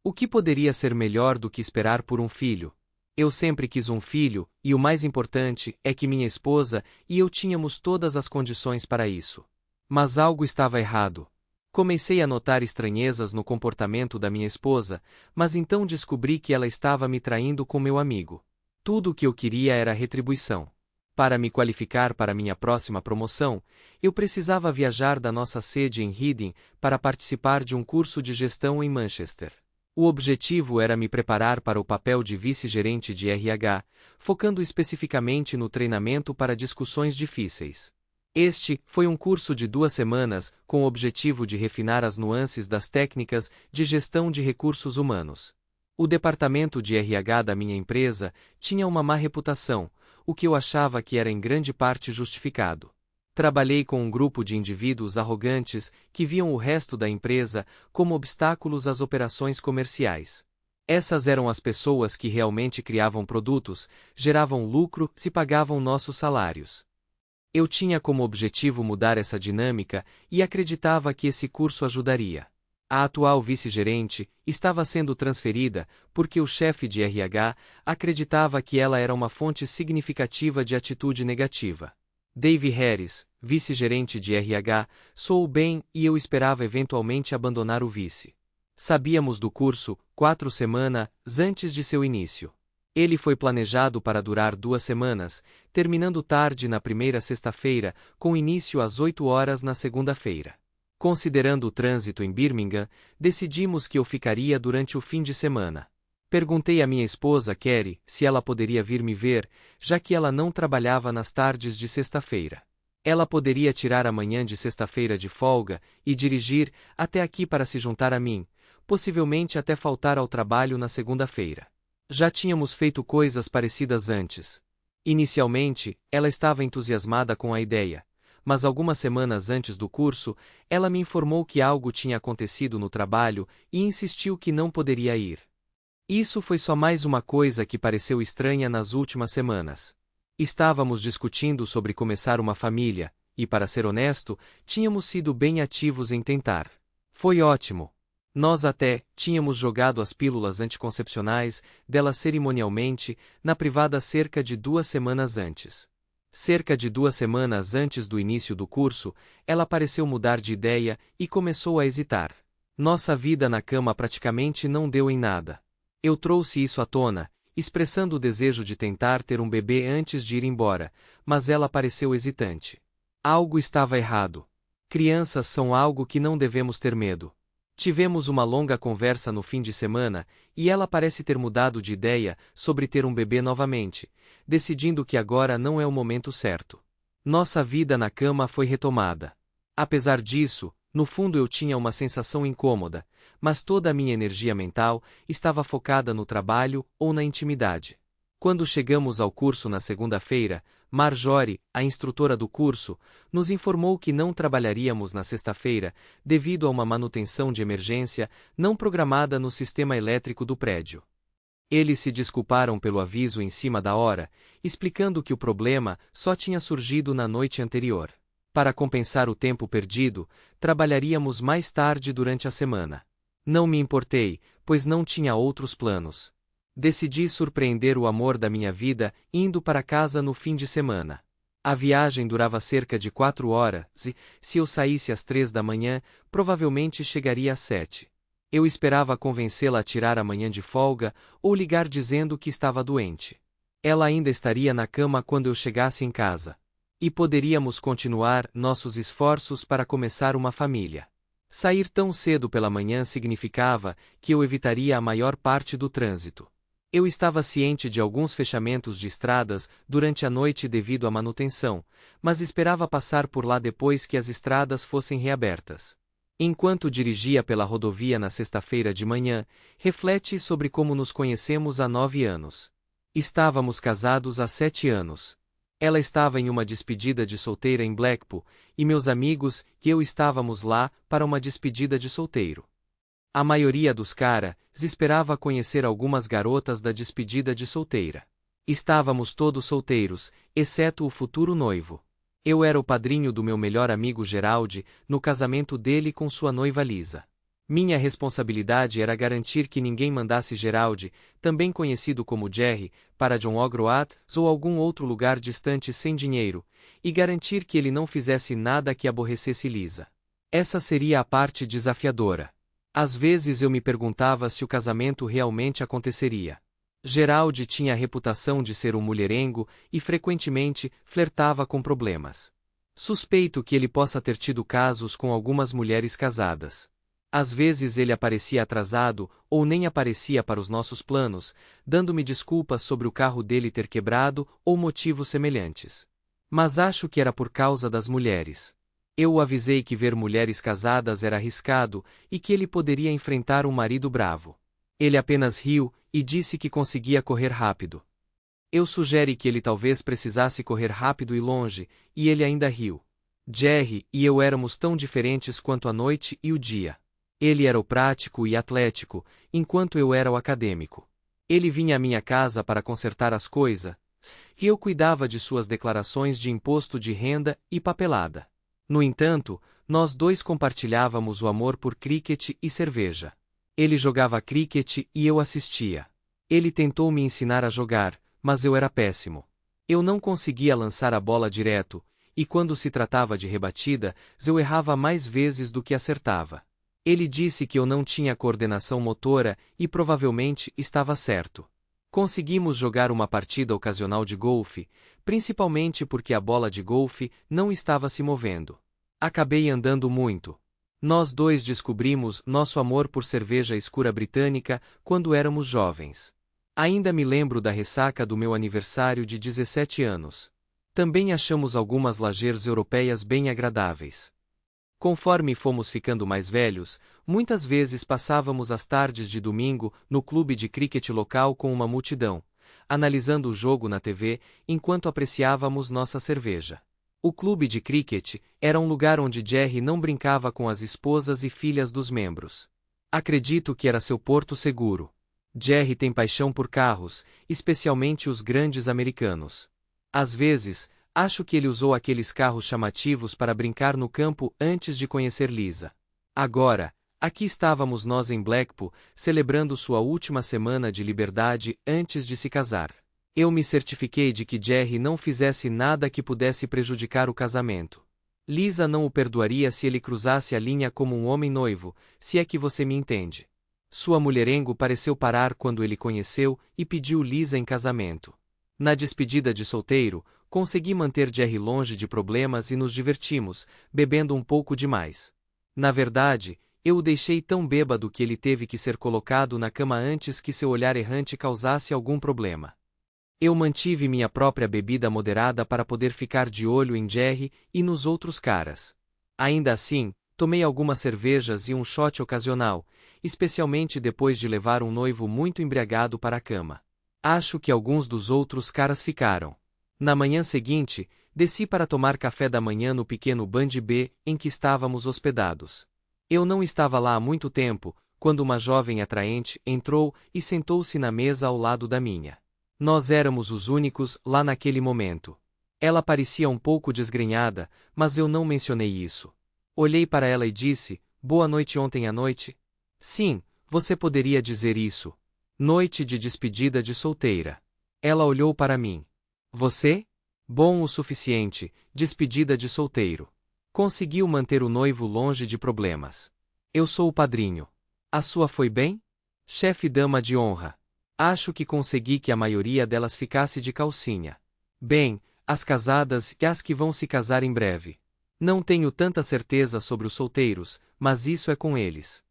O que poderia ser melhor do que esperar por um filho? Eu sempre quis um filho, e o mais importante é que minha esposa e eu tínhamos todas as condições para isso. Mas algo estava errado. Comecei a notar estranhezas no comportamento da minha esposa, mas então descobri que ela estava me traindo com meu amigo. Tudo o que eu queria era retribuição. Para me qualificar para minha próxima promoção, eu precisava viajar da nossa sede em Reading para participar de um curso de gestão em Manchester. O objetivo era me preparar para o papel de vice-gerente de RH, focando especificamente no treinamento para discussões difíceis. Este foi um curso de 2 semanas com o objetivo de refinar as nuances das técnicas de gestão de recursos humanos. O departamento de RH da minha empresa tinha uma má reputação, o que eu achava que era em grande parte justificado. Trabalhei com um grupo de indivíduos arrogantes que viam o resto da empresa como obstáculos às operações comerciais. Essas eram as pessoas que realmente criavam produtos, geravam lucro e pagavam nossos salários. Eu tinha como objetivo mudar essa dinâmica e acreditava que esse curso ajudaria. A atual vice-gerente estava sendo transferida porque o chefe de RH acreditava que ela era uma fonte significativa de atitude negativa. Dave Harris, vice-gerente de RH, soou bem e eu esperava eventualmente abandonar o vice. Sabíamos do curso 4 semanas antes de seu início. Ele foi planejado para durar 2 semanas, terminando tarde na primeira sexta-feira, com início às 8 horas na segunda-feira. Considerando o trânsito em Birmingham, decidimos que eu ficaria durante o fim de semana. Perguntei à minha esposa Kerry se ela poderia vir me ver, já que ela não trabalhava nas tardes de sexta-feira. Ela poderia tirar a manhã de sexta-feira de folga e dirigir até aqui para se juntar a mim, possivelmente até faltar ao trabalho na segunda-feira. Já tínhamos feito coisas parecidas antes. Inicialmente, ela estava entusiasmada com a ideia, mas algumas semanas antes do curso, ela me informou que algo tinha acontecido no trabalho e insistiu que não poderia ir. Isso foi só mais uma coisa que pareceu estranha nas últimas semanas. Estávamos discutindo sobre começar uma família, e para ser honesto, tínhamos sido bem ativos em tentar. Foi ótimo. Nós até tínhamos jogado as pílulas anticoncepcionais dela cerimonialmente na privada cerca de 2 semanas antes. Cerca de 2 semanas antes do início do curso, ela pareceu mudar de ideia e começou a hesitar. Nossa vida na cama praticamente não deu em nada. Eu trouxe isso à tona, expressando o desejo de tentar ter um bebê antes de ir embora, mas ela pareceu hesitante. Algo estava errado. Crianças são algo que não devemos ter medo. Tivemos uma longa conversa no fim de semana, e ela parece ter mudado de ideia sobre ter um bebê novamente, decidindo que agora não é o momento certo. Nossa vida na cama foi retomada. Apesar disso, no fundo eu tinha uma sensação incômoda, mas toda a minha energia mental estava focada no trabalho ou na intimidade. Quando chegamos ao curso na segunda-feira, Marjorie, a instrutora do curso, nos informou que não trabalharíamos na sexta-feira devido a uma manutenção de emergência não programada no sistema elétrico do prédio. Eles se desculparam pelo aviso em cima da hora, explicando que o problema só tinha surgido na noite anterior. Para compensar o tempo perdido, trabalharíamos mais tarde durante a semana. Não me importei, pois não tinha outros planos. Decidi surpreender o amor da minha vida indo para casa no fim de semana. A viagem durava cerca de 4 horas e, se eu saísse às 3 da manhã, provavelmente chegaria às 7. Eu esperava convencê-la a tirar a manhã de folga ou ligar dizendo que estava doente. Ela ainda estaria na cama quando eu chegasse em casa. E poderíamos continuar nossos esforços para começar uma família. Sair tão cedo pela manhã significava que eu evitaria a maior parte do trânsito. Eu estava ciente de alguns fechamentos de estradas durante a noite devido à manutenção, mas esperava passar por lá depois que as estradas fossem reabertas. Enquanto dirigia pela rodovia na sexta-feira de manhã, reflete sobre como nos conhecemos há 9 anos. Estávamos casados há 7 anos. Ela estava em uma despedida de solteira em Blackpool, e meus amigos e eu estávamos lá para uma despedida de solteiro. A maioria dos caras esperava conhecer algumas garotas da despedida de solteira. Estávamos todos solteiros, exceto o futuro noivo. Eu era o padrinho do meu melhor amigo Gerald, no casamento dele com sua noiva Lisa. Minha responsabilidade era garantir que ninguém mandasse Gerald, também conhecido como Jerry, para John O'Groat ou algum outro lugar distante sem dinheiro, e garantir que ele não fizesse nada que aborrecesse Lisa. Essa seria a parte desafiadora. Às vezes eu me perguntava se o casamento realmente aconteceria. Gerald tinha a reputação de ser um mulherengo e frequentemente flertava com problemas. Suspeito que ele possa ter tido casos com algumas mulheres casadas. Às vezes ele aparecia atrasado ou nem aparecia para os nossos planos, dando-me desculpas sobre o carro dele ter quebrado ou motivos semelhantes. Mas acho que era por causa das mulheres. Eu o avisei que ver mulheres casadas era arriscado e que ele poderia enfrentar um marido bravo. Ele apenas riu e disse que conseguia correr rápido. Eu sugeri que ele talvez precisasse correr rápido e longe, e ele ainda riu. Jerry e eu éramos tão diferentes quanto a noite e o dia. Ele era o prático e atlético, enquanto eu era o acadêmico. Ele vinha à minha casa para consertar as coisas, e eu cuidava de suas declarações de imposto de renda e papelada. No entanto, nós dois compartilhávamos o amor por cricket e cerveja. Ele jogava cricket e eu assistia. Ele tentou me ensinar a jogar, mas eu era péssimo. Eu não conseguia lançar a bola direto, e quando se tratava de rebatida, eu errava mais vezes do que acertava. Ele disse que eu não tinha coordenação motora e provavelmente estava certo. Conseguimos jogar uma partida ocasional de golfe, principalmente porque a bola de golfe não estava se movendo. Acabei andando muito. Nós dois descobrimos nosso amor por cerveja escura britânica quando éramos jovens. Ainda me lembro da ressaca do meu aniversário de 17 anos. Também achamos algumas lagers europeias bem agradáveis. Conforme fomos ficando mais velhos, muitas vezes passávamos as tardes de domingo no clube de cricket local com uma multidão, analisando o jogo na TV enquanto apreciávamos nossa cerveja. O clube de cricket era um lugar onde Jerry não brincava com as esposas e filhas dos membros. Acredito que era seu porto seguro. Jerry tem paixão por carros, especialmente os grandes americanos. Às vezes, acho que ele usou aqueles carros chamativos para brincar no campo antes de conhecer Lisa. Agora, aqui estávamos nós em Blackpool, celebrando sua última semana de liberdade antes de se casar. Eu me certifiquei de que Jerry não fizesse nada que pudesse prejudicar o casamento. Lisa não o perdoaria se ele cruzasse a linha como um homem noivo, se é que você me entende. Sua mulherengo pareceu parar quando ele conheceu e pediu Lisa em casamento. Na despedida de solteiro, consegui manter Jerry longe de problemas e nos divertimos, bebendo um pouco demais. Na verdade, eu o deixei tão bêbado que ele teve que ser colocado na cama antes que seu olhar errante causasse algum problema. Eu mantive minha própria bebida moderada para poder ficar de olho em Jerry e nos outros caras. Ainda assim, tomei algumas cervejas e um shot ocasional, especialmente depois de levar um noivo muito embriagado para a cama. Acho que alguns dos outros caras ficaram. Na manhã seguinte, desci para tomar café da manhã no pequeno Band B em que estávamos hospedados. Eu não estava lá há muito tempo, quando uma jovem atraente entrou e sentou-se na mesa ao lado da minha. Nós éramos os únicos lá naquele momento. Ela parecia um pouco desgrenhada, mas eu não mencionei isso. Olhei para ela e disse, boa noite ontem à noite? Sim, você poderia dizer isso. Noite de despedida de solteira. Ela olhou para mim. Você? Bom o suficiente, despedida de solteiro. Conseguiu manter o noivo longe de problemas. Eu sou o padrinho. A sua foi bem? Chefe dama de honra. Acho que consegui que a maioria delas ficasse de calcinha. Bem, as casadas e as que vão se casar em breve. Não tenho tanta certeza sobre os solteiros, mas isso é com eles.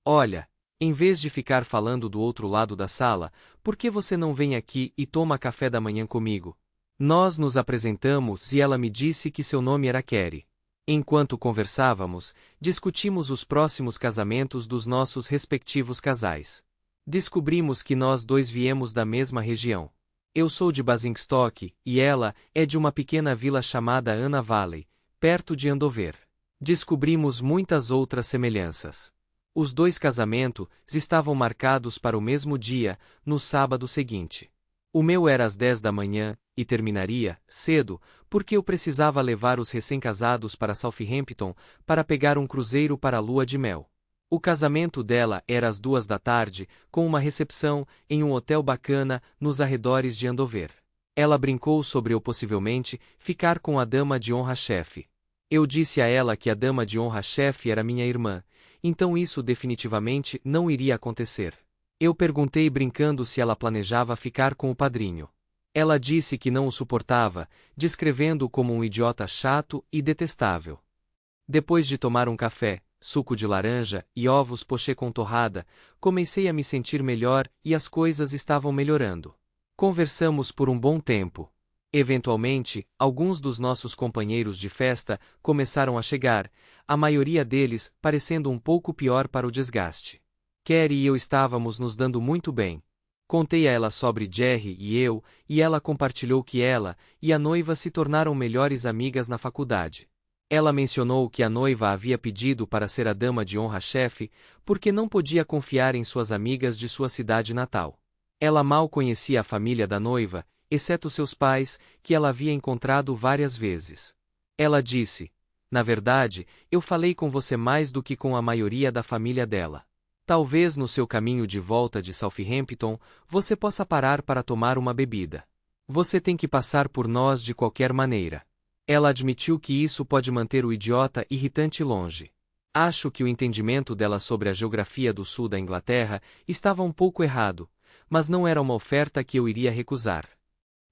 Olha, em vez de ficar falando do outro lado da sala, por que você não vem aqui e toma café da manhã comigo? Nós nos apresentamos e ela me disse que seu nome era Carrie. Enquanto conversávamos, discutimos os próximos casamentos dos nossos respectivos casais. Descobrimos que nós dois viemos da mesma região. Eu sou de Basingstoke, e ela é de uma pequena vila chamada Anna Valley, perto de Andover. Descobrimos muitas outras semelhanças. Os dois casamentos estavam marcados para o mesmo dia, no sábado seguinte. O meu era às 10 da manhã, e terminaria cedo, porque eu precisava levar os recém-casados para Southampton para pegar um cruzeiro para a lua de mel. O casamento dela era às 2 da tarde, com uma recepção, em um hotel bacana, nos arredores de Andover. Ela brincou sobre eu possivelmente ficar com a dama de honra-chefe. Eu disse a ela que a dama de honra-chefe era minha irmã, então isso definitivamente não iria acontecer. Eu perguntei brincando se ela planejava ficar com o padrinho. Ela disse que não o suportava, descrevendo-o como um idiota chato e detestável. Depois de tomar um café, suco de laranja e ovos pochê com torrada, comecei a me sentir melhor e as coisas estavam melhorando. Conversamos por um bom tempo. Eventualmente, alguns dos nossos companheiros de festa começaram a chegar, a maioria deles parecendo um pouco pior para o desgaste. Carrie e eu estávamos nos dando muito bem. Contei a ela sobre Jerry e eu, e ela compartilhou que ela e a noiva se tornaram melhores amigas na faculdade. Ela mencionou que a noiva havia pedido para ser a dama de honra-chefe porque não podia confiar em suas amigas de sua cidade natal. Ela mal conhecia a família da noiva, exceto seus pais, que ela havia encontrado várias vezes. Ela disse: "Na verdade, eu falei com você mais do que com a maioria da família dela. Talvez no seu caminho de volta de Southampton, você possa parar para tomar uma bebida. Você tem que passar por nós de qualquer maneira." Ela admitiu que isso pode manter o idiota irritante longe. Acho que o entendimento dela sobre a geografia do sul da Inglaterra estava um pouco errado, mas não era uma oferta que eu iria recusar.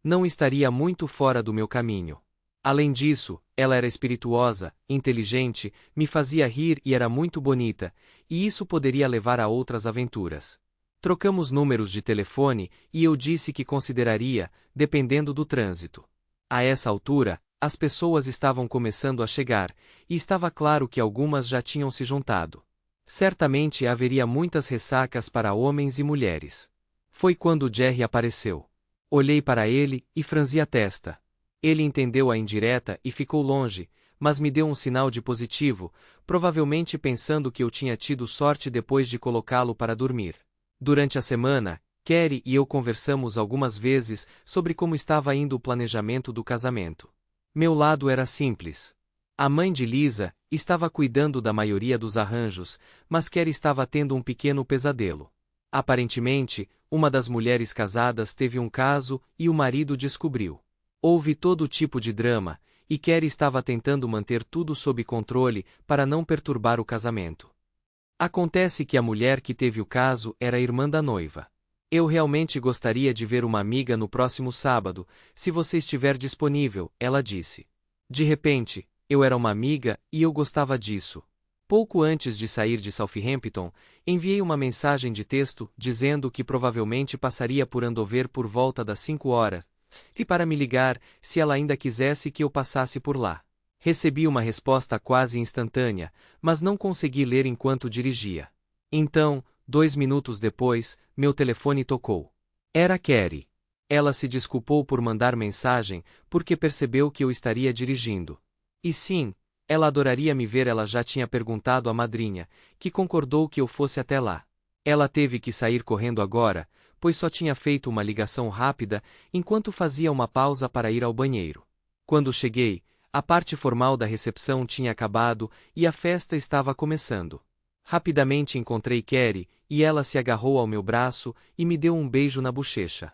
Não estaria muito fora do meu caminho. Além disso, ela era espirituosa, inteligente, me fazia rir e era muito bonita, e isso poderia levar a outras aventuras. Trocamos números de telefone e eu disse que consideraria, dependendo do trânsito. A essa altura, as pessoas estavam começando a chegar, e estava claro que algumas já tinham se juntado. Certamente haveria muitas ressacas para homens e mulheres. Foi quando Jerry apareceu. Olhei para ele e franzi a testa. Ele entendeu a indireta e ficou longe, mas me deu um sinal de positivo, provavelmente pensando que eu tinha tido sorte depois de colocá-lo para dormir. Durante a semana, Carrie e eu conversamos algumas vezes sobre como estava indo o planejamento do casamento. Meu lado era simples. A mãe de Lisa estava cuidando da maioria dos arranjos, mas Carrie estava tendo um pequeno pesadelo. Aparentemente, uma das mulheres casadas teve um caso e o marido descobriu. Houve todo tipo de drama, e Carrie estava tentando manter tudo sob controle para não perturbar o casamento. Acontece que a mulher que teve o caso era a irmã da noiva. Eu realmente gostaria de ver uma amiga no próximo sábado, se você estiver disponível, ela disse. De repente, eu era uma amiga e eu gostava disso. Pouco antes de sair de Southampton, enviei uma mensagem de texto dizendo que provavelmente passaria por Andover por volta das 5 horas, e para me ligar, se ela ainda quisesse que eu passasse por lá. Recebi uma resposta quase instantânea, mas não consegui ler enquanto dirigia. Então, 2 minutos depois, meu telefone tocou. Era Carrie. Ela se desculpou por mandar mensagem, porque percebeu que eu estaria dirigindo. E sim, ela adoraria me ver. Ela já tinha perguntado à madrinha, que concordou que eu fosse até lá. Ela teve que sair correndo agora, pois só tinha feito uma ligação rápida, enquanto fazia uma pausa para ir ao banheiro. Quando cheguei, a parte formal da recepção tinha acabado e a festa estava começando. Rapidamente encontrei Carrie, e ela se agarrou ao meu braço e me deu um beijo na bochecha.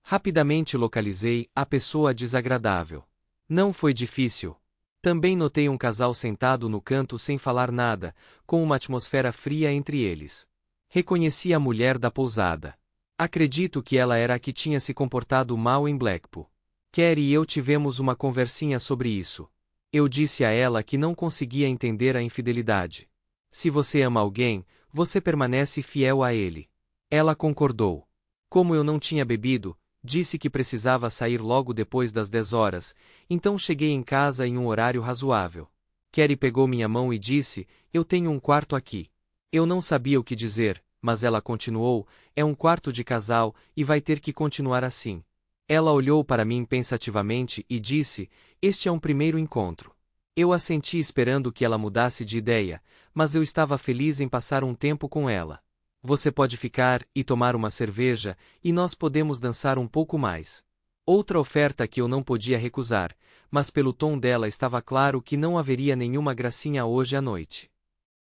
Rapidamente localizei a pessoa desagradável. Não foi difícil. Também notei um casal sentado no canto sem falar nada, com uma atmosfera fria entre eles. Reconheci a mulher da pousada. Acredito que ela era a que tinha se comportado mal em Blackpool. Carrie e eu tivemos uma conversinha sobre isso. Eu disse a ela que não conseguia entender a infidelidade. Se você ama alguém, você permanece fiel a ele. Ela concordou. Como eu não tinha bebido, disse que precisava sair logo depois das 10 horas, então cheguei em casa em um horário razoável. Carrie pegou minha mão e disse: "Eu tenho um quarto aqui." Eu não sabia o que dizer, mas ela continuou: "É um quarto de casal, e vai ter que continuar assim." Ela olhou para mim pensativamente e disse: "Este é um primeiro encontro." Eu assenti esperando que ela mudasse de ideia, mas eu estava feliz em passar um tempo com ela. Você pode ficar e tomar uma cerveja, e nós podemos dançar um pouco mais. Outra oferta que eu não podia recusar, mas pelo tom dela estava claro que não haveria nenhuma gracinha hoje à noite.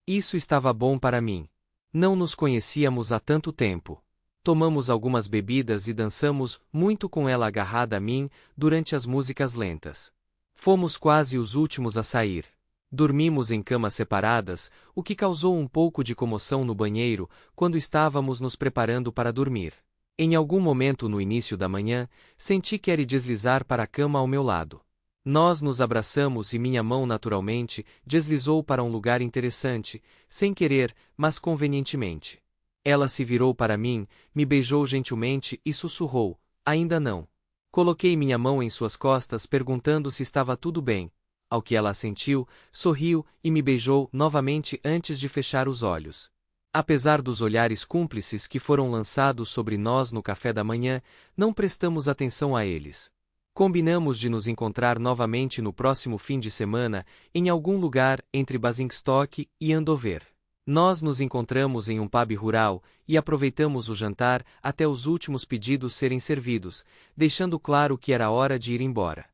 Isso estava bom para mim. Não nos conhecíamos há tanto tempo. Tomamos algumas bebidas e dançamos muito com ela agarrada a mim durante as músicas lentas. Fomos quase os últimos a sair. Dormimos em camas separadas, o que causou um pouco de comoção no banheiro quando estávamos nos preparando para dormir. Em algum momento no início da manhã, senti que era deslizar para a cama ao meu lado. Nós nos abraçamos e minha mão naturalmente deslizou para um lugar interessante, sem querer, mas convenientemente. Ela se virou para mim, me beijou gentilmente e sussurrou: "Ainda não." Coloquei minha mão em suas costas perguntando se estava tudo bem, ao que ela assentiu, sorriu e me beijou novamente antes de fechar os olhos. Apesar dos olhares cúmplices que foram lançados sobre nós no café da manhã, não prestamos atenção a eles. Combinamos de nos encontrar novamente no próximo fim de semana, em algum lugar entre Basingstoke e Andover. Nós nos encontramos em um pub rural e aproveitamos o jantar até os últimos pedidos serem servidos, deixando claro que era hora de ir embora.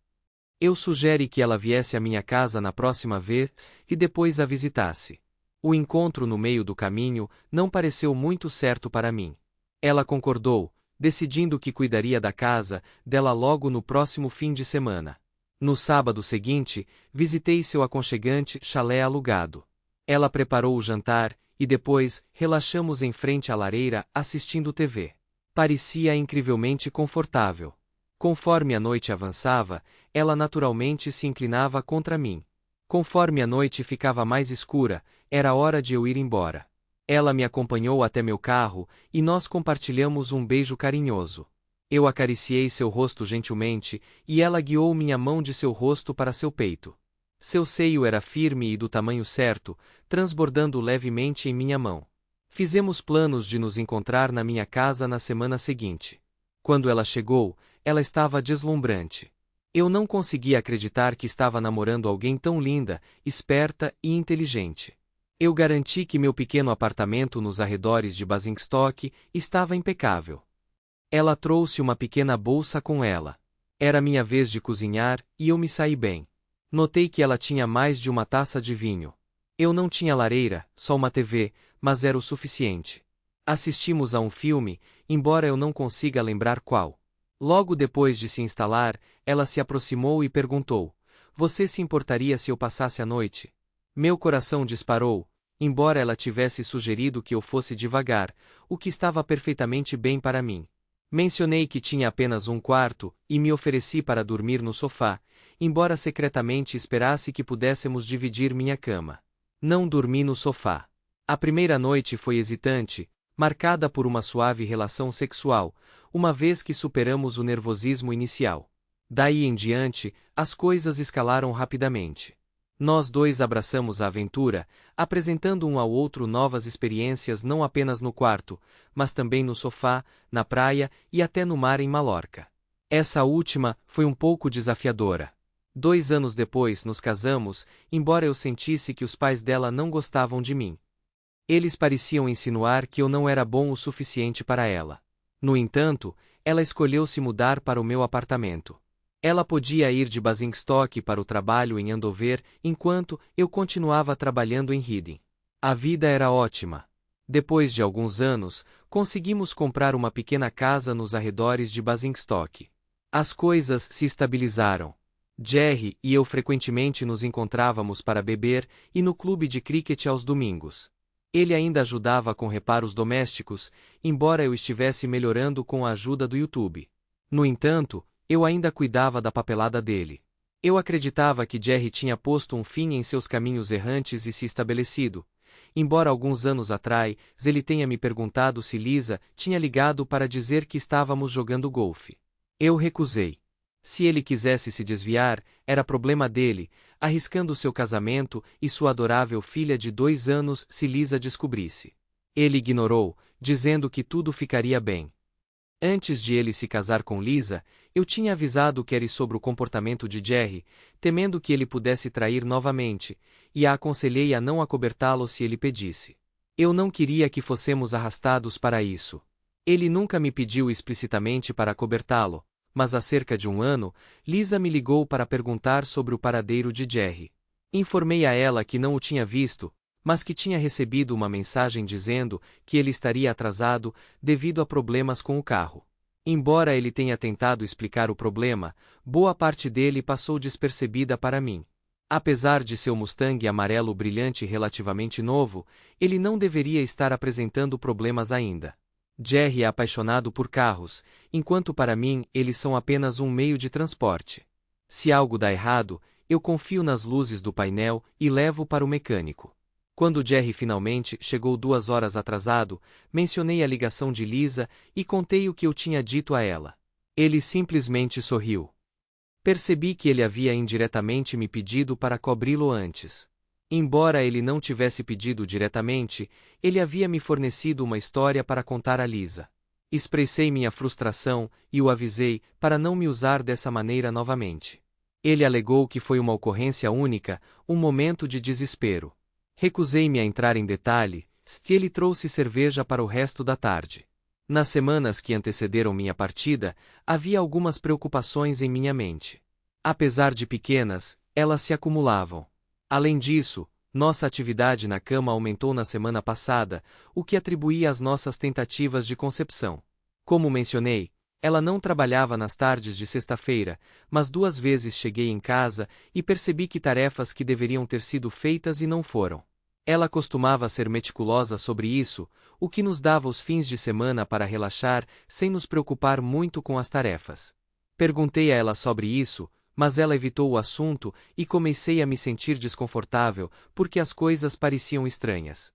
Eu sugeri que ela viesse à minha casa na próxima vez e depois a visitasse. O encontro no meio do caminho não pareceu muito certo para mim. Ela concordou, decidindo que cuidaria da casa dela logo no próximo fim de semana. No sábado seguinte, visitei seu aconchegante chalé alugado. Ela preparou o jantar e depois relaxamos em frente à lareira assistindo TV. Parecia incrivelmente confortável. Conforme a noite avançava, ela naturalmente se inclinava contra mim. Conforme a noite ficava mais escura, era hora de eu ir embora. Ela me acompanhou até meu carro e nós compartilhamos um beijo carinhoso. Eu acariciei seu rosto gentilmente e ela guiou minha mão de seu rosto para seu peito. Seu seio era firme e do tamanho certo, transbordando levemente em minha mão. Fizemos planos de nos encontrar na minha casa na semana seguinte. Quando ela chegou, ela estava deslumbrante. Eu não conseguia acreditar que estava namorando alguém tão linda, esperta e inteligente. Eu garanti que meu pequeno apartamento nos arredores de Basingstoke estava impecável. Ela trouxe uma pequena bolsa com ela. Era minha vez de cozinhar e eu me saí bem. Notei que ela tinha mais de uma taça de vinho. Eu não tinha lareira, só uma TV, mas era o suficiente. Assistimos a um filme, embora eu não consiga lembrar qual. Logo depois de se instalar, ela se aproximou e perguntou: "Você se importaria se eu passasse a noite?" Meu coração disparou, embora ela tivesse sugerido que eu fosse devagar, o que estava perfeitamente bem para mim. Mencionei que tinha apenas um quarto e me ofereci para dormir no sofá, embora secretamente esperasse que pudéssemos dividir minha cama. Não dormi no sofá. A primeira noite foi hesitante, marcada por uma suave relação sexual, uma vez que superamos o nervosismo inicial. Daí em diante, as coisas escalaram rapidamente. Nós dois abraçamos a aventura, apresentando um ao outro novas experiências não apenas no quarto, mas também no sofá, na praia e até no mar em Malorca. Essa última foi um pouco desafiadora. 2 anos depois nos casamos, embora eu sentisse que os pais dela não gostavam de mim. Eles pareciam insinuar que eu não era bom o suficiente para ela. No entanto, ela escolheu se mudar para o meu apartamento. Ela podia ir de Basingstoke para o trabalho em Andover, enquanto eu continuava trabalhando em Reading. A vida era ótima. Depois de alguns anos, conseguimos comprar uma pequena casa nos arredores de Basingstoke. As coisas se estabilizaram. Jerry e eu frequentemente nos encontrávamos para beber e no clube de cricket aos domingos. Ele ainda ajudava com reparos domésticos, embora eu estivesse melhorando com a ajuda do YouTube. No entanto, eu ainda cuidava da papelada dele. Eu acreditava que Jerry tinha posto um fim em seus caminhos errantes e se estabelecido, embora alguns anos atrás ele tenha me perguntado se Lisa tinha ligado para dizer que estávamos jogando golfe. Eu recusei. Se ele quisesse se desviar, era problema dele, arriscando seu casamento e sua adorável filha de 2 anos se Lisa descobrisse. Ele ignorou, dizendo que tudo ficaria bem. Antes de ele se casar com Lisa, eu tinha avisado Kerry sobre o comportamento de Jerry, temendo que ele pudesse trair novamente, e a aconselhei a não acobertá-lo se ele pedisse. Eu não queria que fossemos arrastados para isso. Ele nunca me pediu explicitamente para acobertá-lo, mas há cerca de 1 ano, Lisa me ligou para perguntar sobre o paradeiro de Jerry. Informei a ela que não o tinha visto, mas que tinha recebido uma mensagem dizendo que ele estaria atrasado devido a problemas com o carro. Embora ele tenha tentado explicar o problema, boa parte dele passou despercebida para mim. Apesar de seu Mustang amarelo brilhante relativamente novo, ele não deveria estar apresentando problemas ainda. Jerry é apaixonado por carros, enquanto para mim eles são apenas um meio de transporte. Se algo dá errado, eu confio nas luzes do painel e levo para o mecânico. Quando Jerry finalmente chegou 2 horas atrasado, mencionei a ligação de Lisa e contei o que eu tinha dito a ela. Ele simplesmente sorriu. Percebi que ele havia indiretamente me pedido para cobri-lo antes. Embora ele não tivesse pedido diretamente, ele havia me fornecido uma história para contar a Lisa. Expressei minha frustração e o avisei para não me usar dessa maneira novamente. Ele alegou que foi uma ocorrência única, um momento de desespero. Recusei-me a entrar em detalhe, e ele trouxe cerveja para o resto da tarde. Nas semanas que antecederam minha partida, havia algumas preocupações em minha mente. Apesar de pequenas, elas se acumulavam. Além disso, nossa atividade na cama aumentou na semana passada, o que atribuía às nossas tentativas de concepção. Como mencionei, ela não trabalhava nas tardes de sexta-feira, mas 2 vezes cheguei em casa e percebi que tarefas que deveriam ter sido feitas e não foram. Ela costumava ser meticulosa sobre isso, o que nos dava os fins de semana para relaxar sem nos preocupar muito com as tarefas. Perguntei a ela sobre isso, mas ela evitou o assunto e comecei a me sentir desconfortável porque as coisas pareciam estranhas.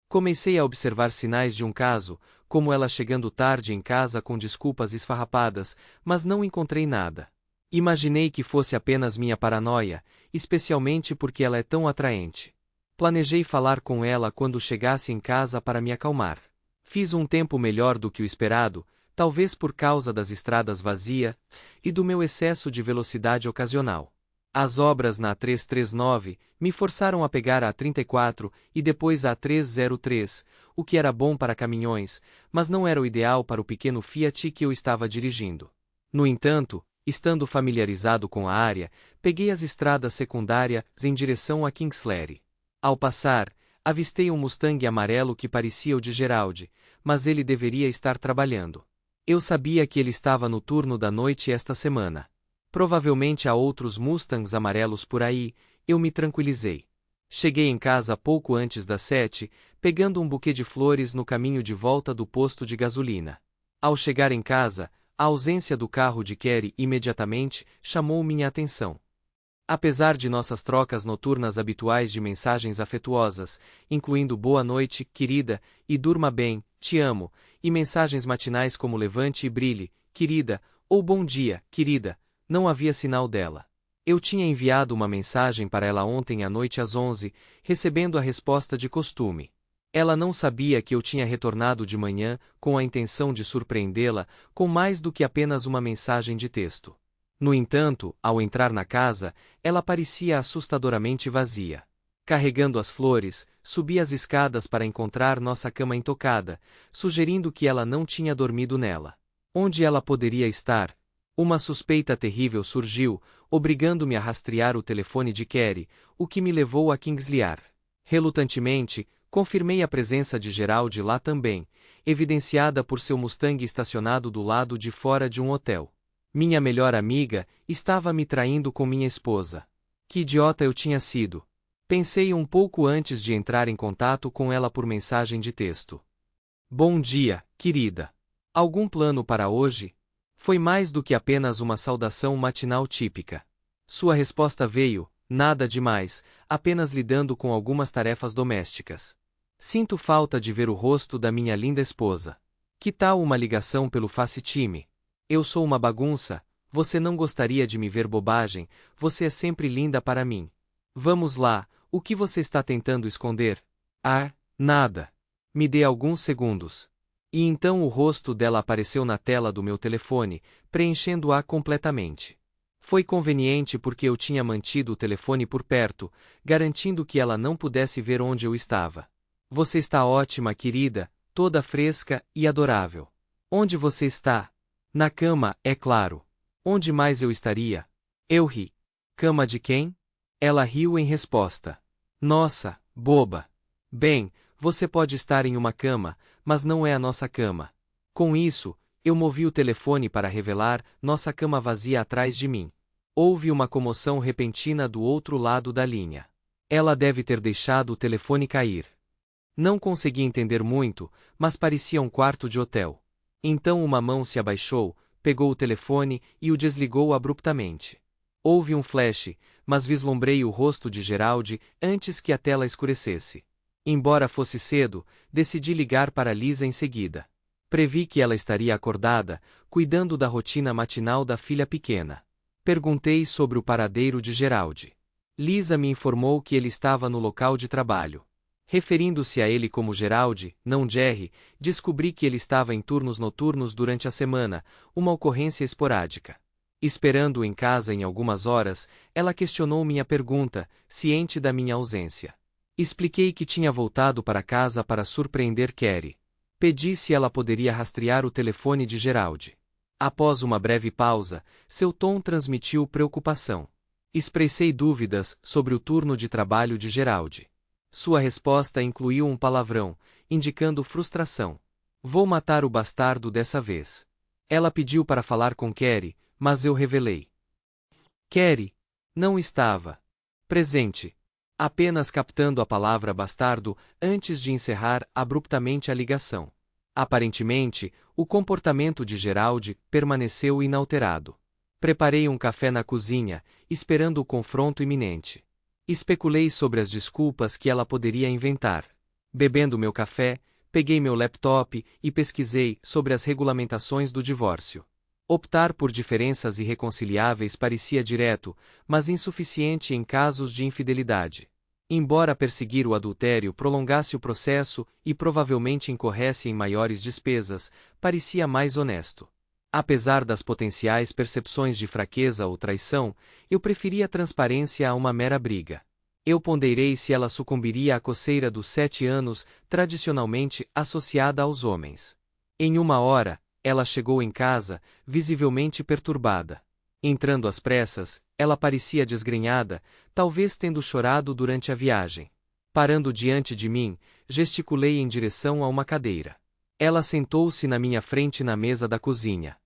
Comecei a observar sinais de um caso, como ela chegando tarde em casa com desculpas esfarrapadas, mas não encontrei nada. Imaginei que fosse apenas minha paranoia, especialmente porque ela é tão atraente. Planejei falar com ela quando chegasse em casa para me acalmar. Fiz um tempo melhor do que o esperado, talvez por causa das estradas vazias e do meu excesso de velocidade ocasional. As obras na 339 me forçaram a pegar a 34 e depois a 303, o que era bom para caminhões, mas não era o ideal para o pequeno Fiat que eu estava dirigindo. No entanto, estando familiarizado com a área, peguei as estradas secundárias em direção a Kingsley. Ao passar, avistei um Mustang amarelo que parecia o de Gerald, mas ele deveria estar trabalhando. Eu sabia que ele estava no turno da noite esta semana. Provavelmente há outros Mustangs amarelos por aí, eu me tranquilizei. Cheguei em casa pouco antes das 7, pegando um buquê de flores no caminho de volta do posto de gasolina. Ao chegar em casa, a ausência do carro de Kerry imediatamente chamou minha atenção. Apesar de nossas trocas noturnas habituais de mensagens afetuosas, incluindo boa noite, querida, e durma bem, te amo, e mensagens matinais como levante e brilhe, querida, ou bom dia, querida, não havia sinal dela. Eu tinha enviado uma mensagem para ela ontem à noite às 11, recebendo a resposta de costume. Ela não sabia que eu tinha retornado de manhã com a intenção de surpreendê-la com mais do que apenas uma mensagem de texto. No entanto, ao entrar na casa, ela parecia assustadoramente vazia. Carregando as flores, subi as escadas para encontrar nossa cama intocada, sugerindo que ela não tinha dormido nela. Onde ela poderia estar? Uma suspeita terrível surgiu, obrigando-me a rastrear o telefone de Kerry, o que me levou a Kingsleyar. Relutantemente, confirmei a presença de Gerald lá também, evidenciada por seu Mustang estacionado do lado de fora de um hotel. Minha melhor amiga estava me traindo com minha esposa. Que idiota eu tinha sido. Pensei um pouco antes de entrar em contato com ela por mensagem de texto. Bom dia, querida. Algum plano para hoje? Foi mais do que apenas uma saudação matinal típica. Sua resposta veio, nada demais, apenas lidando com algumas tarefas domésticas. Sinto falta de ver o rosto da minha linda esposa. Que tal uma ligação pelo FaceTime? Eu sou uma bagunça, você não gostaria de me ver bobagem, você é sempre linda para mim. Vamos lá, o que você está tentando esconder? Ah, nada. Me dê alguns segundos. E então o rosto dela apareceu na tela do meu telefone, preenchendo-a completamente. Foi conveniente porque eu tinha mantido o telefone por perto, garantindo que ela não pudesse ver onde eu estava. Você está ótima, querida, toda fresca e adorável. Onde você está? Na cama, é claro. Onde mais eu estaria? Eu ri. Cama de quem? Ela riu em resposta. Nossa, boba. Bem, você pode estar em uma cama, mas não é a nossa cama. Com isso, eu movi o telefone para revelar nossa cama vazia atrás de mim. Houve uma comoção repentina do outro lado da linha. Ela deve ter deixado o telefone cair. Não consegui entender muito, mas parecia um quarto de hotel. Então uma mão se abaixou, pegou o telefone e o desligou abruptamente. Houve um flash, mas vislumbrei o rosto de Geraldi antes que a tela escurecesse. Embora fosse cedo, decidi ligar para Lisa em seguida. Previ que ela estaria acordada, cuidando da rotina matinal da filha pequena. Perguntei sobre o paradeiro de Geraldi. Lisa me informou que ele estava no local de trabalho. Referindo-se a ele como Geraldi, não Jerry, descobri que ele estava em turnos noturnos durante a semana, uma ocorrência esporádica. Esperando-o em casa em algumas horas, ela questionou minha pergunta, ciente da minha ausência. Expliquei que tinha voltado para casa para surpreender Carrie. Pedi se ela poderia rastrear o telefone de Geraldi. Após uma breve pausa, seu tom transmitiu preocupação. Expressei dúvidas sobre o turno de trabalho de Geraldi. Sua resposta incluiu um palavrão, indicando frustração. Vou matar o bastardo dessa vez. Ela pediu para falar com Carrie, mas eu revelei. Carrie não estava presente, apenas captando a palavra bastardo antes de encerrar abruptamente a ligação. Aparentemente, o comportamento de Geraldi permaneceu inalterado. Preparei um café na cozinha, esperando o confronto iminente. Especulei sobre as desculpas que ela poderia inventar. Bebendo meu café, peguei meu laptop e pesquisei sobre as regulamentações do divórcio. Optar por diferenças irreconciliáveis parecia direto, mas insuficiente em casos de infidelidade. Embora perseguir o adultério prolongasse o processo e provavelmente incorresse em maiores despesas, parecia mais honesto. Apesar das potenciais percepções de fraqueza ou traição, eu preferia a transparência a uma mera briga. Eu ponderei se ela sucumbiria à coceira dos 7 anos, tradicionalmente associada aos homens. Em uma hora, ela chegou em casa, visivelmente perturbada. Entrando às pressas, ela parecia desgrenhada, talvez tendo chorado durante a viagem. Parando diante de mim, gesticulei em direção a uma cadeira. Ela sentou-se na minha frente na mesa da cozinha.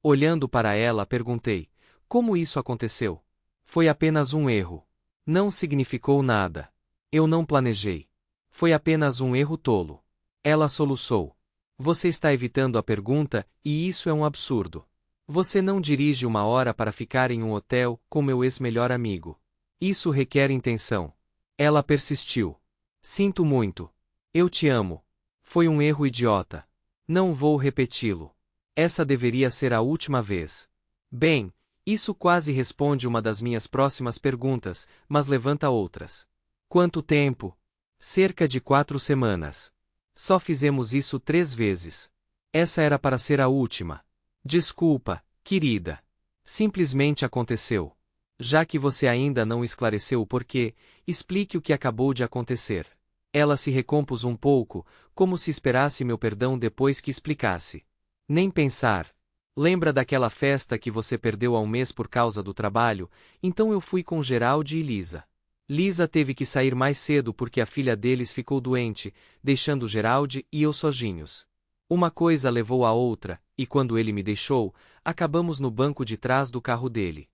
Olhando para ela, perguntei: como isso aconteceu? Foi apenas um erro. Não significou nada. Eu não planejei. Foi apenas um erro tolo. Ela soluçou. Você está evitando a pergunta, e isso é um absurdo. Você não dirige 1 hora para ficar em um hotel com meu ex-melhor amigo. Isso requer intenção. Ela persistiu. Sinto muito. Eu te amo. Foi um erro idiota. Não vou repeti-lo. Essa deveria ser a última vez. Bem, isso quase responde uma das minhas próximas perguntas, mas levanta outras. Quanto tempo? Cerca de 4 semanas. Só fizemos isso 3 vezes. Essa era para ser a última. Desculpa, querida. Simplesmente aconteceu. Já que você ainda não esclareceu o porquê, explique o que acabou de acontecer. Ela se recompôs um pouco, como se esperasse meu perdão depois que explicasse. Nem pensar. Lembra daquela festa que você perdeu há um mês por causa do trabalho? Então eu fui com Geraldi e Lisa. Lisa teve que sair mais cedo porque a filha deles ficou doente, deixando Geraldi e eu sozinhos. Uma coisa levou a outra, e quando ele me deixou, acabamos no banco de trás do carro dele.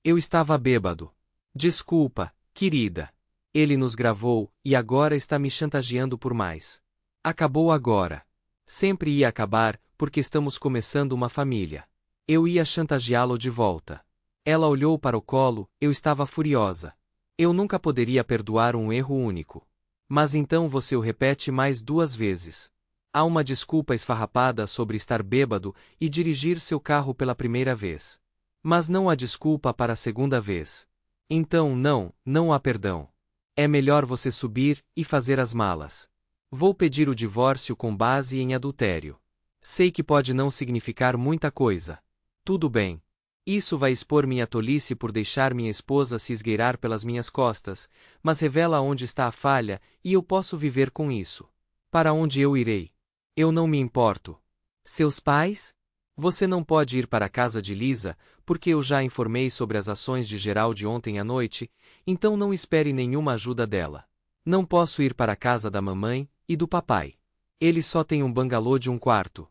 Eu estava bêbado. Desculpa, querida. Ele nos gravou, e agora está me chantageando por mais. Acabou agora. Sempre ia acabar, porque estamos começando uma família. Eu ia chantageá-lo de volta. Ela olhou para o colo, eu estava furiosa. Eu nunca poderia perdoar um erro único. Mas então você o repete mais 2 vezes. Há uma desculpa esfarrapada sobre estar bêbado e dirigir seu carro pela primeira vez. Mas não há desculpa para a segunda vez. Então não há perdão. É melhor você subir e fazer as malas. Vou pedir o divórcio com base em adultério. Sei que pode não significar muita coisa. Tudo bem. Isso vai expor minha tolice por deixar minha esposa se esgueirar pelas minhas costas, mas revela onde está a falha, e eu posso viver com isso. Para onde eu irei? Eu não me importo. Seus pais? Você não pode ir para a casa de Lisa, porque eu já informei sobre as ações de Geraldi ontem à noite, então não espere nenhuma ajuda dela. Não posso ir para a casa da mamãe e do papai. Eles só têm um bangalô de um quarto.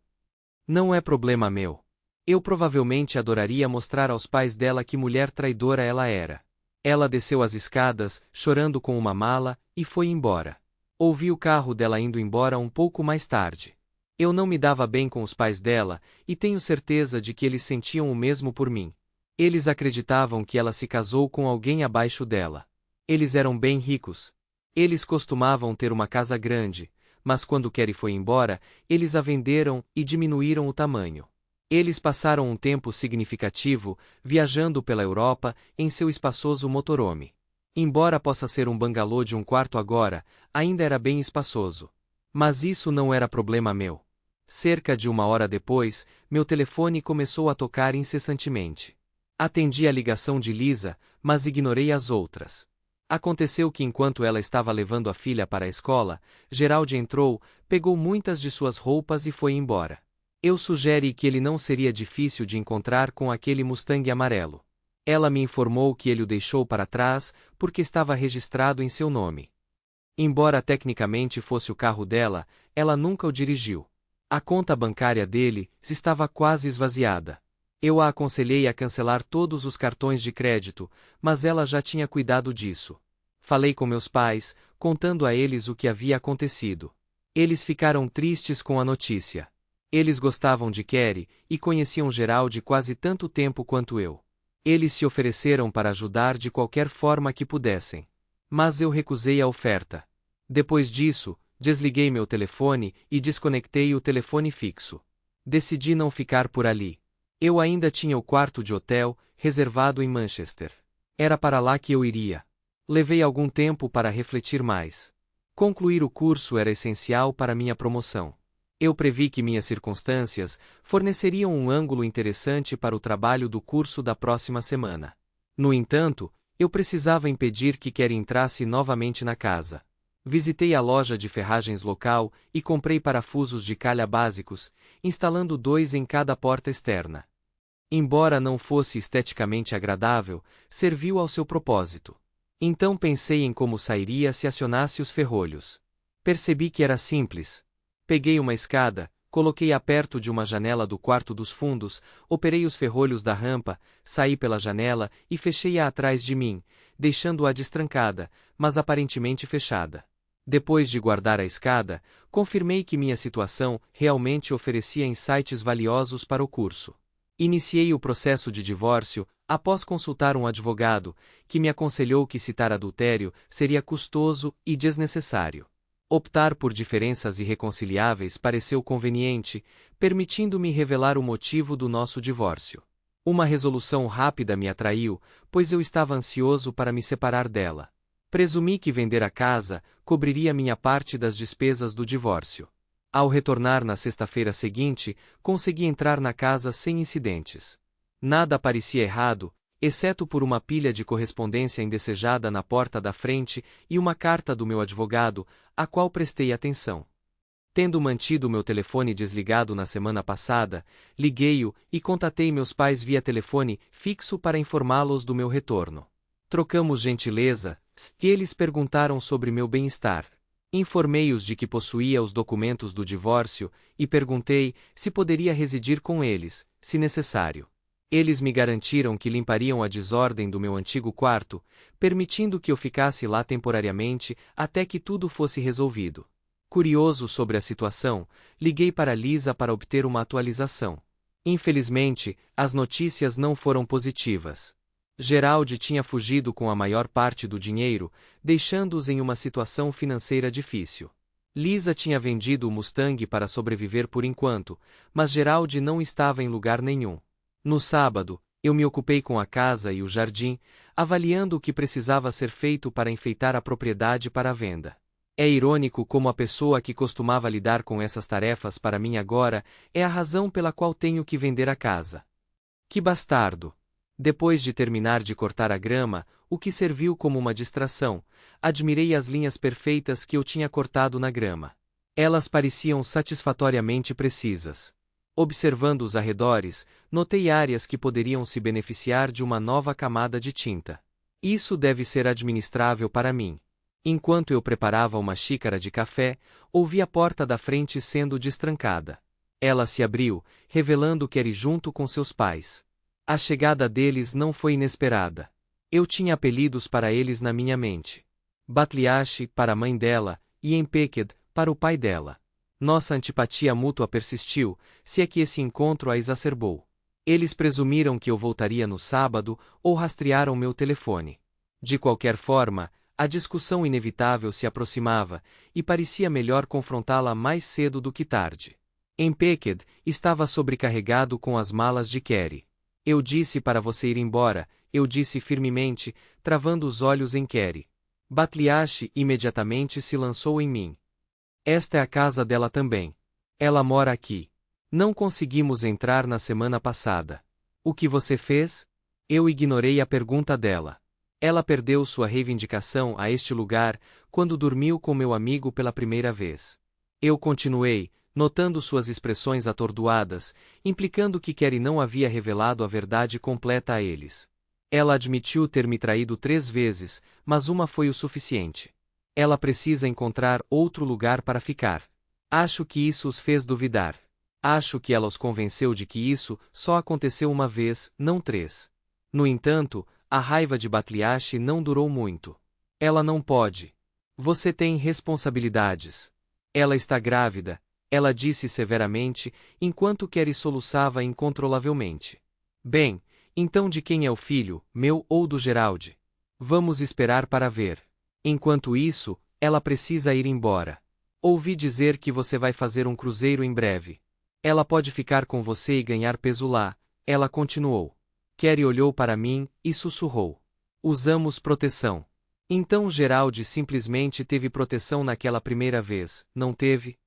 Não é problema meu. Eu provavelmente adoraria mostrar aos pais dela que mulher traidora ela era. Ela desceu as escadas, chorando com uma mala, e foi embora. Ouvi o carro dela indo embora um pouco mais tarde. Eu não me dava bem com os pais dela, e tenho certeza de que eles sentiam o mesmo por mim. Eles acreditavam que ela se casou com alguém abaixo dela. Eles eram bem ricos. Eles costumavam ter uma casa grande, mas quando Carrie foi embora, eles a venderam e diminuíram o tamanho. Eles passaram um tempo significativo viajando pela Europa em seu espaçoso motorhome. Embora possa ser um bangalô de um quarto agora, ainda era bem espaçoso. Mas isso não era problema meu. Cerca de uma hora depois, meu telefone começou a tocar incessantemente. Atendi a ligação de Lisa, mas ignorei as outras. Aconteceu que enquanto ela estava levando a filha para a escola, Gerald entrou, pegou muitas de suas roupas e foi embora. Eu sugeri que ele não seria difícil de encontrar com aquele Mustang amarelo. Ela me informou que ele o deixou para trás porque estava registrado em seu nome. Embora tecnicamente fosse o carro dela, ela nunca o dirigiu. A conta bancária dele estava quase esvaziada. Eu a aconselhei a cancelar todos os cartões de crédito, mas ela já tinha cuidado disso. Falei com meus pais, contando a eles o que havia acontecido. Eles ficaram tristes com a notícia. Eles gostavam de Carrie e conheciam Gerald quase tanto tempo quanto eu. Eles se ofereceram para ajudar de qualquer forma que pudessem. Mas eu recusei a oferta. Depois disso, desliguei meu telefone e desconectei o telefone fixo. Decidi não ficar por ali. Eu ainda tinha o quarto de hotel, reservado em Manchester. Era para lá que eu iria. Levei algum tempo para refletir mais. Concluir o curso era essencial para minha promoção. Eu previ que minhas circunstâncias forneceriam um ângulo interessante para o trabalho do curso da próxima semana. No entanto, eu precisava impedir que Carrie entrasse novamente na casa. Visitei a loja de ferragens local e comprei parafusos de calha básicos, instalando 2 em cada porta externa. Embora não fosse esteticamente agradável, serviu ao seu propósito. Então pensei em como sairia se acionasse os ferrolhos. Percebi que era simples. Peguei uma escada, coloquei-a perto de uma janela do quarto dos fundos, operei os ferrolhos da rampa, saí pela janela e fechei-a atrás de mim, deixando-a destrancada, mas aparentemente fechada. Depois de guardar a escada, confirmei que minha situação realmente oferecia insights valiosos para o curso. Iniciei o processo de divórcio, após consultar um advogado, que me aconselhou que citar adultério seria custoso e desnecessário. Optar por diferenças irreconciliáveis pareceu conveniente, permitindo-me revelar o motivo do nosso divórcio. Uma resolução rápida me atraiu, pois eu estava ansioso para me separar dela. Presumi que vender a casa cobriria minha parte das despesas do divórcio. Ao retornar na sexta-feira seguinte, consegui entrar na casa sem incidentes. Nada parecia errado, exceto por uma pilha de correspondência indesejada na porta da frente e uma carta do meu advogado, a qual prestei atenção. Tendo mantido meu telefone desligado na semana passada, liguei-o e contatei meus pais via telefone fixo para informá-los do meu retorno. Trocamos gentileza, e eles perguntaram sobre meu bem-estar. Informei-os de que possuía os documentos do divórcio e perguntei se poderia residir com eles, se necessário. Eles me garantiram que limpariam a desordem do meu antigo quarto, permitindo que eu ficasse lá temporariamente até que tudo fosse resolvido. Curioso sobre a situação, liguei para Lisa para obter uma atualização. Infelizmente, as notícias não foram positivas. Gerald tinha fugido com a maior parte do dinheiro, deixando-os em uma situação financeira difícil. Lisa tinha vendido o Mustang para sobreviver por enquanto, mas Gerald não estava em lugar nenhum. No sábado, eu me ocupei com a casa e o jardim, avaliando o que precisava ser feito para enfeitar a propriedade para a venda. É irônico como a pessoa que costumava lidar com essas tarefas para mim agora é a razão pela qual tenho que vender a casa. Que bastardo! Depois de terminar de cortar a grama, o que serviu como uma distração, admirei as linhas perfeitas que eu tinha cortado na grama. Elas pareciam satisfatoriamente precisas. Observando os arredores, notei áreas que poderiam se beneficiar de uma nova camada de tinta. Isso deve ser administrável para mim. Enquanto eu preparava uma xícara de café, ouvi a porta da frente sendo destrancada. Ela se abriu, revelando Carrie junto com seus pais. A chegada deles não foi inesperada. Eu tinha apelidos para eles na minha mente. Batliashi, para a mãe dela, e Empeked, para o pai dela. Nossa antipatia mútua persistiu, se é que esse encontro a exacerbou. Eles presumiram que eu voltaria no sábado ou rastrearam meu telefone. De qualquer forma, a discussão inevitável se aproximava, e parecia melhor confrontá-la mais cedo do que tarde. Empeked estava sobrecarregado com as malas de Carrie. Eu disse para você ir embora, eu disse firmemente, travando os olhos em Carrie. Batliashi imediatamente se lançou em mim. Esta é a casa dela também. Ela mora aqui. Não conseguimos entrar na semana passada. O que você fez? Eu ignorei a pergunta dela. Ela perdeu sua reivindicação a este lugar quando dormiu com meu amigo pela primeira vez. Eu continuei, notando suas expressões atordoadas, implicando que Carrie não havia revelado a verdade completa a eles. Ela admitiu ter me traído 3 vezes, mas uma foi o suficiente. Ela precisa encontrar outro lugar para ficar. Acho que isso os fez duvidar. Acho que ela os convenceu de que isso só aconteceu uma vez, não 3. No entanto, a raiva de Batliashi não durou muito. Ela não pode. Você tem responsabilidades. Ela está grávida, ela disse severamente, enquanto Carrie soluçava incontrolavelmente. Bem, então de quem é o filho, meu ou do Gerald? Vamos esperar para ver. Enquanto isso, ela precisa ir embora. Ouvi dizer que você vai fazer um cruzeiro em breve. Ela pode ficar com você e ganhar peso lá, ela continuou. Carrie olhou para mim e sussurrou. Usamos proteção. Então Gerald simplesmente teve proteção naquela primeira vez, não teve?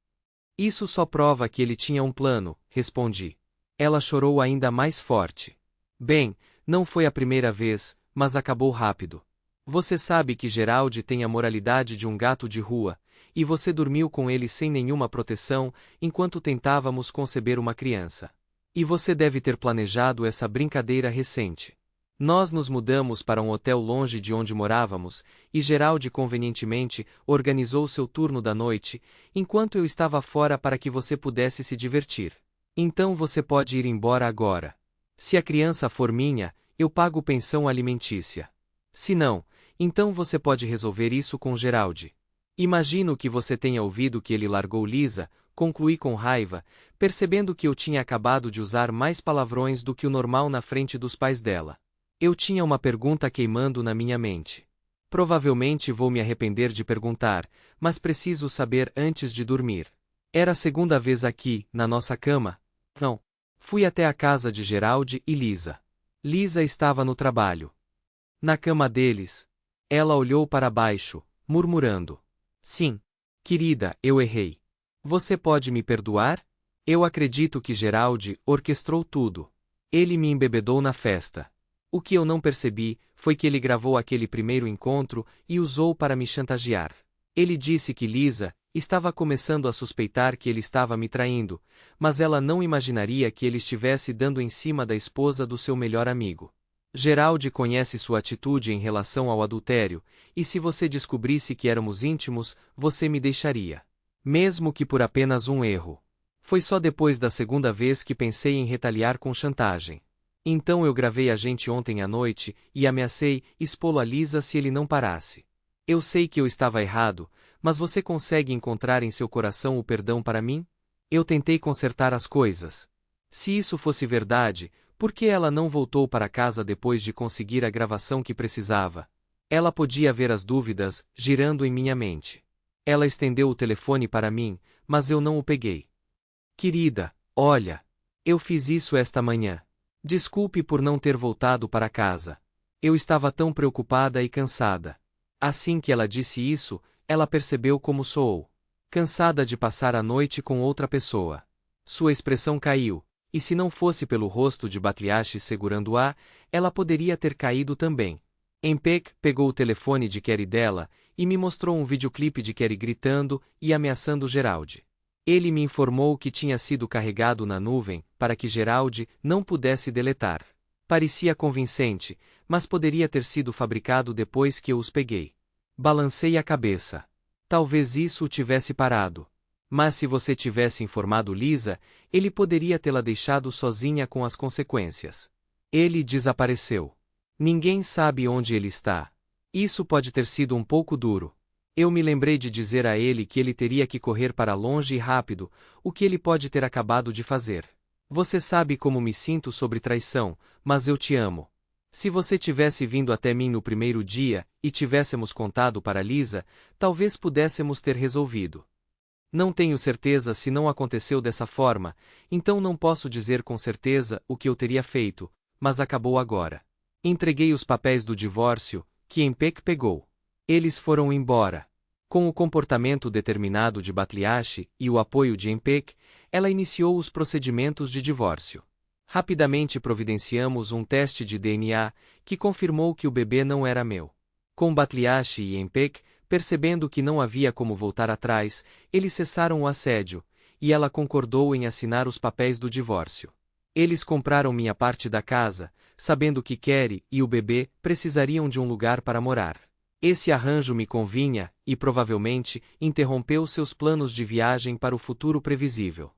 Isso só prova que ele tinha um plano, respondi. Ela chorou ainda mais forte. Bem, não foi a primeira vez, mas acabou rápido. Você sabe que Gerald tem a moralidade de um gato de rua, e você dormiu com ele sem nenhuma proteção, enquanto tentávamos conceber uma criança. E você deve ter planejado essa brincadeira recente. Nós nos mudamos para um hotel longe de onde morávamos, e Gerald convenientemente organizou seu turno da noite, enquanto eu estava fora para que você pudesse se divertir. Então você pode ir embora agora. Se a criança for minha, eu pago pensão alimentícia. Se não, então você pode resolver isso com Gerald. Imagino que você tenha ouvido que ele largou Lisa, concluí com raiva, percebendo que eu tinha acabado de usar mais palavrões do que o normal na frente dos pais dela. Eu tinha uma pergunta queimando na minha mente. Provavelmente vou me arrepender de perguntar, mas preciso saber antes de dormir. Era a segunda vez aqui, na nossa cama? Não. Fui até a casa de Gerald e Lisa. Lisa estava no trabalho. Na cama deles. Ela olhou para baixo, murmurando. Sim. Querida, eu errei. Você pode me perdoar? Eu acredito que Gerald orquestrou tudo. Ele me embebedou na festa. O que eu não percebi foi que ele gravou aquele primeiro encontro e usou para me chantagear. Ele disse que Lisa estava começando a suspeitar que ele estava me traindo, mas ela não imaginaria que ele estivesse dando em cima da esposa do seu melhor amigo. Gerald conhece sua atitude em relação ao adultério, e se você descobrisse que éramos íntimos, você me deixaria. Mesmo que por apenas um erro. Foi só depois da segunda vez que pensei em retaliar com chantagem. Então eu gravei a gente ontem à noite e ameacei expô-lo a Lisa se ele não parasse. Eu sei que eu estava errado, mas você consegue encontrar em seu coração o perdão para mim? Eu tentei consertar as coisas. Se isso fosse verdade, por que ela não voltou para casa depois de conseguir a gravação que precisava? Ela podia ver as dúvidas girando em minha mente. Ela estendeu o telefone para mim, mas eu não o peguei. Querida, olha. Eu fiz isso esta manhã. Desculpe por não ter voltado para casa. Eu estava tão preocupada e cansada. Assim que ela disse isso, ela percebeu como soou. Cansada de passar a noite com outra pessoa. Sua expressão caiu, e se não fosse pelo rosto de Batliashi segurando-a, ela poderia ter caído também. Empek pegou o telefone de Carrie dela e me mostrou um videoclipe de Carrie gritando e ameaçando Gerald. Ele me informou que tinha sido carregado na nuvem para que Gerald não pudesse deletar. Parecia convincente, mas poderia ter sido fabricado depois que eu os peguei. Balancei a cabeça. Talvez isso o tivesse parado. Mas se você tivesse informado Lisa, ele poderia tê-la deixado sozinha com as consequências. Ele desapareceu. Ninguém sabe onde ele está. Isso pode ter sido um pouco duro. Eu me lembrei de dizer a ele que ele teria que correr para longe e rápido, o que ele pode ter acabado de fazer. Você sabe como me sinto sobre traição, mas eu te amo. Se você tivesse vindo até mim no primeiro dia e tivéssemos contado para Lisa, talvez pudéssemos ter resolvido. Não tenho certeza se não aconteceu dessa forma, então não posso dizer com certeza o que eu teria feito, mas acabou agora. Entreguei os papéis do divórcio, que Empek pegou. Eles foram embora. Com o comportamento determinado de Batliashi e o apoio de Empek, ela iniciou os procedimentos de divórcio. Rapidamente providenciamos um teste de DNA, que confirmou que o bebê não era meu. Com Batliashi e Empek, percebendo que não havia como voltar atrás, eles cessaram o assédio, e ela concordou em assinar os papéis do divórcio. Eles compraram minha parte da casa, sabendo que Kerry e o bebê precisariam de um lugar para morar. Esse arranjo me convinha, e provavelmente interrompeu seus planos de viagem para o futuro previsível.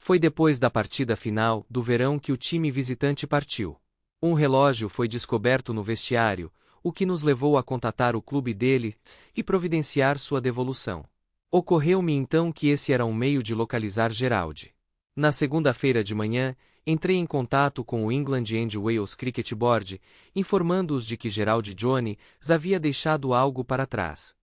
Foi depois da partida final do verão que o time visitante partiu. Um relógio foi descoberto no vestiário, o que nos levou a contatar o clube dele e providenciar sua devolução. Ocorreu-me então que esse era um meio de localizar Gerald. Na segunda-feira de manhã, entrei em contato com o England and Wales Cricket Board, informando-os de que Gerald Jones havia deixado algo para trás.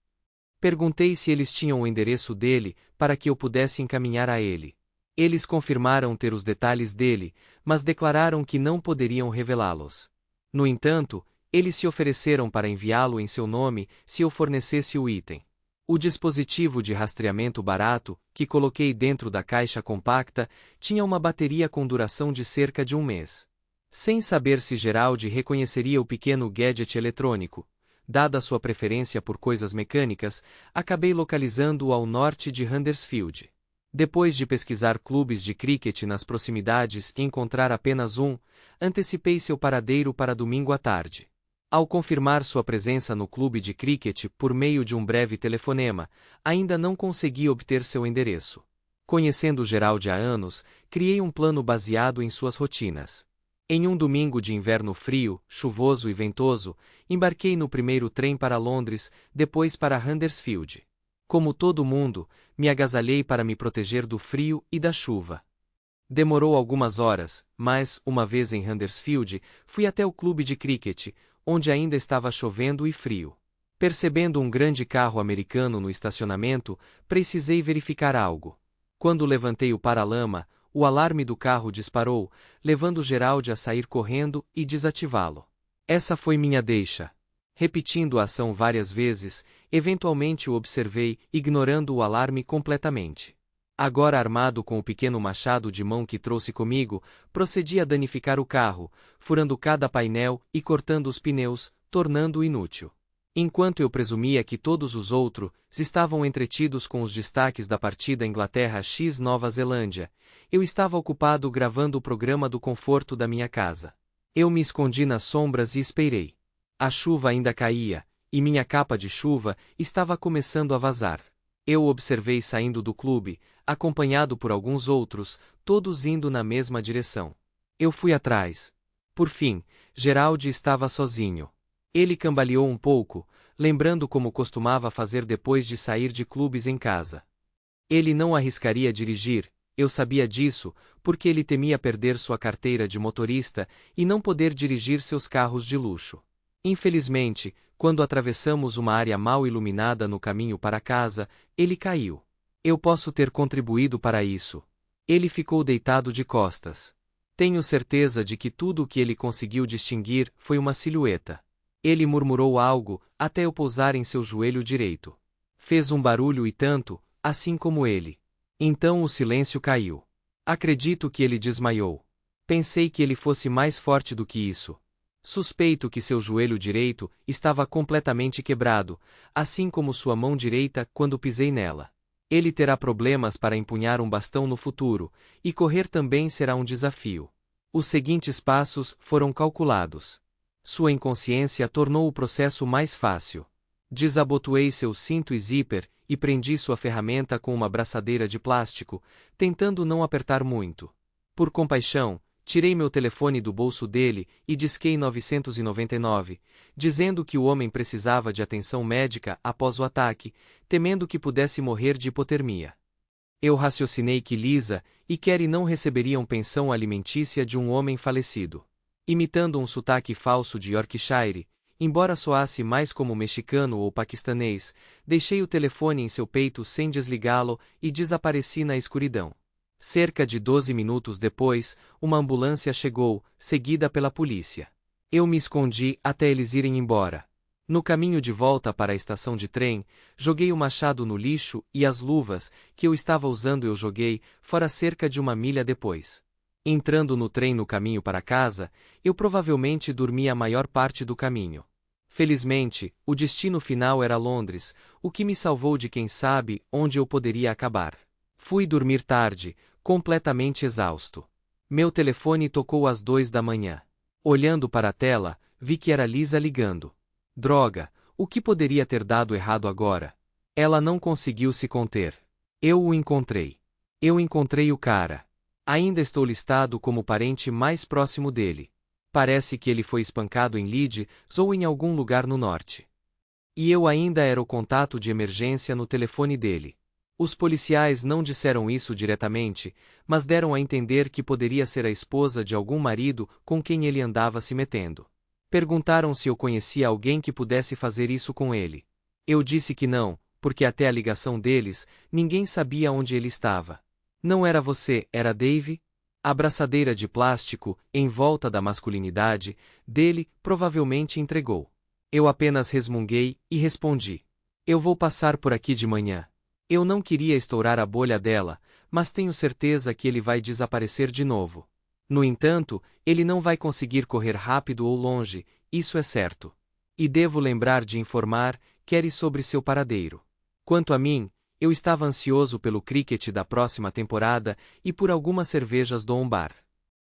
Perguntei se eles tinham o endereço dele, para que eu pudesse encaminhar a ele. Eles confirmaram ter os detalhes dele, mas declararam que não poderiam revelá-los. No entanto, eles se ofereceram para enviá-lo em seu nome se eu fornecesse o item. O dispositivo de rastreamento barato, que coloquei dentro da caixa compacta, tinha uma bateria com duração de cerca de um mês. Sem saber se Gerald reconheceria o pequeno gadget eletrônico, dada sua preferência por coisas mecânicas, acabei localizando-o ao norte de Huddersfield. Depois de pesquisar clubes de cricket nas proximidades e encontrar apenas um, antecipei seu paradeiro para domingo à tarde. Ao confirmar sua presença no clube de cricket por meio de um breve telefonema, ainda não consegui obter seu endereço. Conhecendo Gerald há anos, criei um plano baseado em suas rotinas. Em um domingo de inverno frio, chuvoso e ventoso, embarquei no primeiro trem para Londres, depois para Huddersfield. Como todo mundo, me agasalhei para me proteger do frio e da chuva. Demorou algumas horas, mas, uma vez em Huddersfield, fui até o clube de cricket, onde ainda estava chovendo e frio. Percebendo um grande carro americano no estacionamento, precisei verificar algo. Quando levantei o paralama, o alarme do carro disparou, levando Gerald a sair correndo e desativá-lo. Essa foi minha deixa. Repetindo a ação várias vezes, eventualmente o observei, ignorando o alarme completamente. Agora armado com o pequeno machado de mão que trouxe comigo, procedi a danificar o carro, furando cada painel e cortando os pneus, tornando-o inútil. Enquanto eu presumia que todos os outros estavam entretidos com os destaques da partida Inglaterra x Nova Zelândia, eu estava ocupado gravando o programa do conforto da minha casa. Eu me escondi nas sombras e esperei. A chuva ainda caía, e minha capa de chuva estava começando a vazar. Eu o observei saindo do clube, acompanhado por alguns outros, todos indo na mesma direção. Eu fui atrás. Por fim, Gerald estava sozinho. Ele cambaleou um pouco, lembrando como costumava fazer depois de sair de clubes em casa. Ele não arriscaria dirigir, eu sabia disso, porque ele temia perder sua carteira de motorista e não poder dirigir seus carros de luxo. Infelizmente, quando atravessamos uma área mal iluminada no caminho para casa, ele caiu. Eu posso ter contribuído para isso. Ele ficou deitado de costas. Tenho certeza de que tudo o que ele conseguiu distinguir foi uma silhueta. Ele murmurou algo, até eu pousar em seu joelho direito. Fez um barulho e tanto, assim como ele. Então o silêncio caiu. Acredito que ele desmaiou. Pensei que ele fosse mais forte do que isso. Suspeito que seu joelho direito estava completamente quebrado, assim como sua mão direita quando pisei nela. Ele terá problemas para empunhar um bastão no futuro, e correr também será um desafio. Os seguintes passos foram calculados. Sua inconsciência tornou o processo mais fácil. Desabotoei seu cinto e zíper e prendi sua ferramenta com uma braçadeira de plástico, tentando não apertar muito. Por compaixão, tirei meu telefone do bolso dele e disquei 999, dizendo que o homem precisava de atenção médica após o ataque, temendo que pudesse morrer de hipotermia. Eu raciocinei que Lisa e Kerry não receberiam pensão alimentícia de um homem falecido. Imitando um sotaque falso de Yorkshire, embora soasse mais como mexicano ou paquistanês, deixei o telefone em seu peito sem desligá-lo e desapareci na escuridão. Cerca de 12 minutos depois, uma ambulância chegou, seguida pela polícia. Eu me escondi até eles irem embora. No caminho de volta para a estação de trem, joguei o machado no lixo e as luvas, que eu estava usando eu joguei, fora cerca de 1 milha depois. Entrando no trem no caminho para casa, eu provavelmente dormi a maior parte do caminho. Felizmente, o destino final era Londres, o que me salvou de quem sabe onde eu poderia acabar. Fui dormir tarde, completamente exausto. Meu telefone tocou às 2 da manhã. Olhando para a tela, vi que era Lisa ligando. Droga, o que poderia ter dado errado agora? Ela não conseguiu se conter. Eu o encontrei. Eu encontrei o cara. Ainda estou listado como o parente mais próximo dele. Parece que ele foi espancado em Leeds ou em algum lugar no norte. E eu ainda era o contato de emergência no telefone dele. Os policiais não disseram isso diretamente, mas deram a entender que poderia ser a esposa de algum marido com quem ele andava se metendo. Perguntaram se eu conhecia alguém que pudesse fazer isso com ele. Eu disse que não, porque até a ligação deles, ninguém sabia onde ele estava. Não era você, era Dave? A braçadeira de plástico, em volta da masculinidade, dele, provavelmente entregou. Eu apenas resmunguei e respondi. Eu vou passar por aqui de manhã. Eu não queria estourar a bolha dela, mas tenho certeza que ele vai desaparecer de novo. No entanto, ele não vai conseguir correr rápido ou longe, isso é certo. E devo lembrar de informar Kerry sobre seu paradeiro. Quanto a mim, eu estava ansioso pelo cricket da próxima temporada e por algumas cervejas do bar.